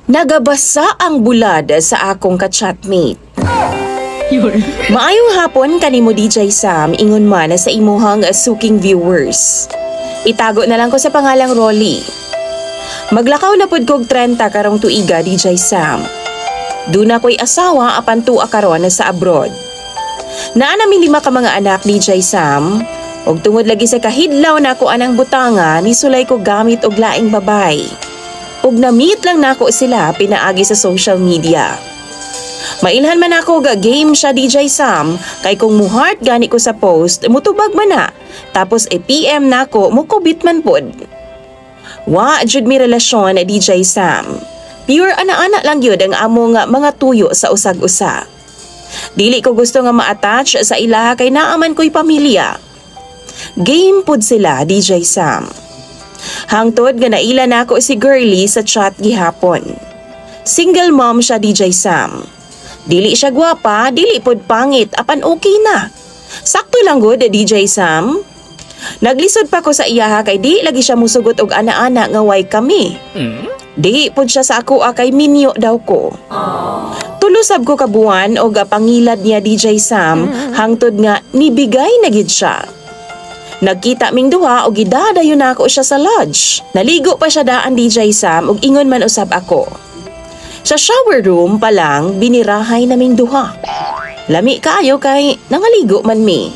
Nagabasa ang bulad sa akong ka-chatmate. Maayong hapon kanimo DJ Sam, ingon man sa imuhang suking viewers. Itago na lang ko sa pangalang Rolly. Maglakaw na pud kog 30 karong tuiga DJ Sam. Duna ko'y asawa apan tuwa karon sa abroad. Naa namin 5 ka mga anak DJ Sam, og tungod lagi sa kahidlaw na ako anang butanga ni sulay ko gamit og laing babay. Ug na-meet lang nako sila pinaagi sa social media. Mailhan man ako ga game siya DJ Sam, kay kung muheart gani ko sa post, mutubag man na. Tapos PM nako, mukubit man pod. Wa jud mi relasyon DJ Sam. Pure ana-ana lang yun ang among mga tuyo sa usag-usa. Dili ko gusto nga ma-attach sa ilaha kay naaman ko'y pamilya. Game pod sila DJ Sam. Hangtod nga naila na ako si Girlie sa chat gihapon. Single mom siya DJ Sam. Dili siya gwapa, dili pod pangit, apan okay na. Sakto lang good DJ Sam. Naglisod pa ko sa iyaha kay di lagi siya musugot og ana-ana nga way kami. Di pod siya sa ako kay minyo daw ko. Tulusab ko kabuan og pangilad niya DJ Sam hangtod nga nibigay na gid siya. Nagkita ming duha og gidadayon na ako siya sa lodge. Naligo pa siya daan DJ Sam og ingon man usab ako. Sa shower room pa lang binirahay naming duha. Lami kaayo kay nangaligo man mi.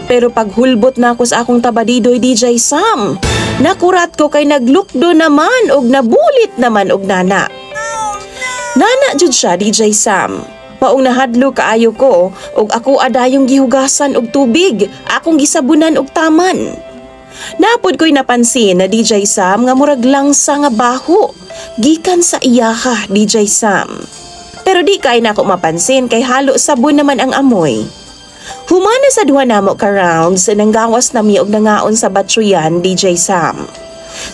Pero paghulbot na ako sa akong tabadidoy DJ Sam, nakurat ko kay naglukdo naman og nabulit naman og nana. Nana jud siya DJ Sam. Maong nahadlo kaayo ko og ako adayong gihugasan og tubig, akong gisabunan og taman. Napod ko'y napansin na DJ Sam nga murag langsa nga baho, gikan sa iyaha DJ Sam. Pero di kay nako mapansin kay halo sabon naman ang amoy. Humana sa duha namo ka rounds nanggawas nami og nangaon sa batsuyan DJ Sam.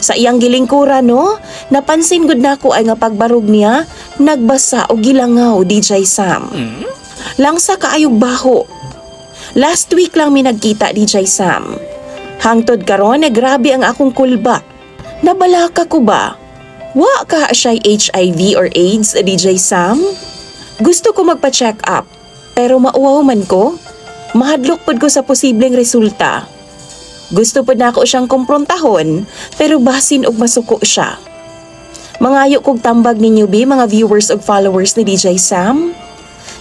Sa iyang gilingkura no, napansin gud nako ay nga pagbarog niya, nagbasa og gilangaw DJ Sam. Langsa kaayog baho. Last week lang mi nagkita DJ Sam. Hangtod karon grabe ang akong kulba. Nabalaka ko ba? Wa ka siya'y HIV or AIDS DJ Sam? Gusto ko magpa-check up, pero mauwaw man ko. Mahadlok pod ko sa posibleng resulta. Gusto pod nako siyang kumprontahon, pero basin og masuko siya. Mangayo kog tambag ninyo bi mga viewers ug followers ni DJ Sam.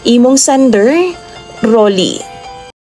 Imong sender, Rolly.